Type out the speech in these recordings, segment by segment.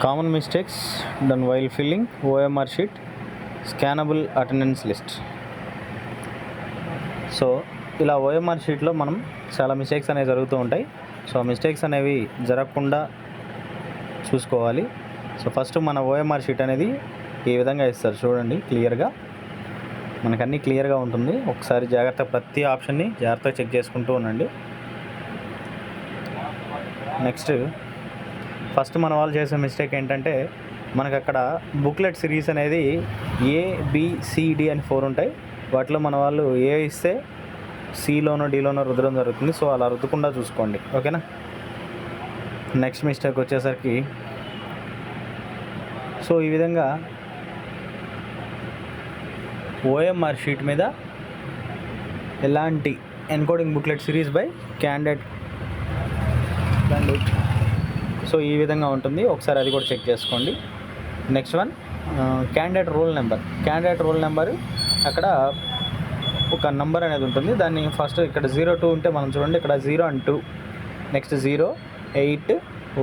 Common mistakes done while filling OMR sheet, scannable attendance list. So ఇలా OMR షీట్లో మనం చాలా మిస్టేక్స్ అనేవి జరుగుతూ ఉంటాయి. సో ఆ మిస్టేక్స్ అనేవి జరగకుండా చూసుకోవాలి. సో ఫస్ట్ మన ఓఎంఆర్ షీట్ అనేది ఈ విధంగా ఇస్తారు చూడండి, క్లియర్గా మనకన్నీ క్లియర్గా ఉంటుంది. ఒకసారి జాగ్రత్త ప్రతి ఆప్షన్ని జాగ్రత్తగా చెక్ చేసుకుంటూ ఉండండి. నెక్స్ట్ ఫస్ట్ మన వాళ్ళు చేసే మిస్టేక్ ఏంటంటే, మనకు అక్కడ బుక్లెట్ సిరీస్ అనేది ABCD అని 4 ఉంటాయి. వాటిలో మన వాళ్ళు ఏ ఇస్తే సిలోనో డీలోనో రుద్దడం జరుగుతుంది. సో అలా రుద్దకుండా చూసుకోండి, ఓకేనా. నెక్స్ట్ మిస్టేక్ వచ్చేసరికి, సో ఈ విధంగా ఓఎంఆర్ షీట్ మీద ఎలాంటి encoding booklet series by candidate, so ఈ విధంగా ఉంటుంది. ఒకసారి అది కూడా చెక్ చేసుకోండి. Next one candidate roll number. అక్కడ ఒక నంబర్ అనేది ఉంటుంది. దాన్ని ఫస్ట్ ఇక్కడ 02 ఉంటే మనం చూడండి, ఇక్కడ 0 and 2, నెక్స్ట్ 0, 8,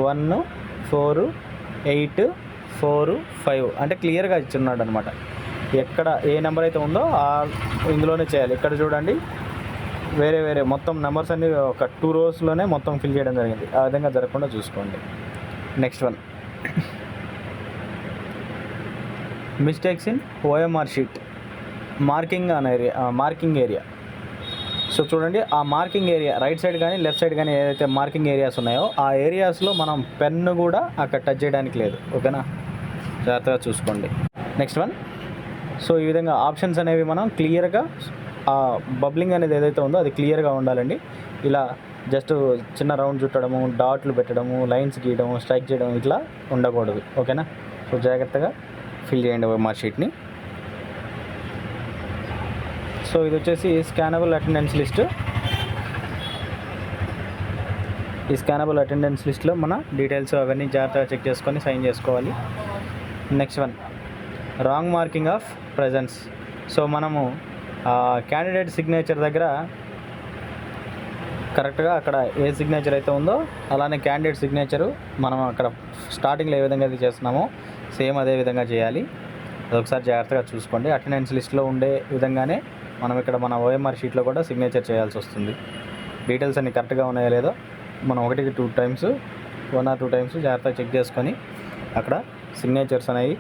1, 4, 8, 4, 5 అంటే క్లియర్గా ఇచ్చున్నాడు అనమాట. ఎక్కడ ఏ నెంబర్ అయితే ఉందో ఇందులోనే చేయాలి. ఇక్కడ చూడండి, వేరే మొత్తం నెంబర్స్ అన్ని ఒక 2 rows మొత్తం ఫిల్ చేయడం జరిగింది. ఆ విధంగా జరగకుండా చూసుకోండి. Next one mistakes in OMR sheet, marking area. So చూడండి, ఆ మార్కింగ్ ఏరియా రైట్ సైడ్ కానీ లెఫ్ట్ సైడ్ కానీ ఏదైతే మార్కింగ్ ఏరియాస్ ఉన్నాయో ఆ ఏరియాస్లో మనం పెన్ను కూడా అక్కడ టచ్ చేయడానికి లేదు, ఓకేనా. జాగ్రత్తగా చూసుకోండి. నెక్స్ట్ వన్, సో ఈ విధంగా ఆప్షన్స్ అనేవి మనం క్లియర్గా, ఆ బబ్లింగ్ అనేది ఏదైతే ఉందో అది క్లియర్గా ఉండాలండి. ఇలా జస్ట్ చిన్న రౌండ్ చుట్టడము, డాట్లు పెట్టడము, లైన్స్ గీయడము, స్ట్రైక్ చేయడం ఇట్లా ఉండకూడదు, ఓకేనా. సో జాగ్రత్తగా ఫిల్ చేయండి ఓఎంఆర్ షీట్ని. సో ఇది వచ్చేసి స్కానబుల్ అటెండెన్స్ లిస్ట్. ఈ స్కానబుల్ అటెండెన్స్ లిస్ట్లో మన డీటెయిల్స్ అవన్నీ జాగ్రత్తగా చెక్ చేసుకొని సైన్ చేసుకోవాలి. Next one wrong marking of presence. So మనము క్యాండిడేట్ సిగ్నేచర్ దగ్గర కరెక్ట్గా అక్కడ ఏ సిగ్నేచర్ అయితే ఉందో అలానే క్యాండిడేట్ సిగ్నేచరు మనం అక్కడ స్టార్టింగ్లో ఏ విధంగా అయితే చేస్తున్నామో సేమ్ అదే విధంగా చేయాలి. అదొకసారి జాగ్రత్తగా చూసుకోండి. అటెండెన్స్ లిస్ట్లో ఉండే విధంగానే మనం ఇక్కడ మన ఓఎంఆర్ షీట్లో కూడా సిగ్నేచర్ చేయాల్సి వస్తుంది. డీటెయిల్స్ అన్ని కరెక్ట్గా ఉన్నాయో లేదో మనం 1 or 2 times జాగ్రత్తగా చెక్ చేసుకొని అక్కడ సిగ్నేచర్స్ అనేవి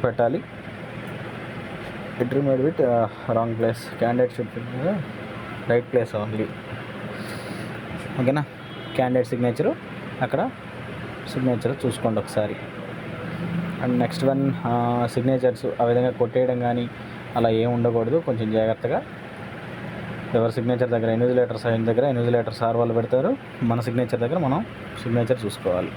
పెట్టాలి. Entry made with wrong place, candidate should write place only, ఓకేనా. క్యాండిడేట్ సిగ్నేచరు అక్కడ సిగ్నేచర్ చూసుకోండి ఒకసారి. అండ్ నెక్స్ట్ వన్ సిగ్నేచర్స్ ఆ విధంగా కొట్టేయడం కానీ అలా ఏం ఉండకూడదు. కొంచెం జాగ్రత్తగా ఎవరి సిగ్నేచర్ దగ్గర ఇన్విజిలేటర్ సైన్ దగ్గర ఇన్విజిలేటర్ సార్ వాళ్ళు పెడతారు, మన సిగ్నేచర్ దగ్గర మనం సిగ్నేచర్ చూసుకోవాలి.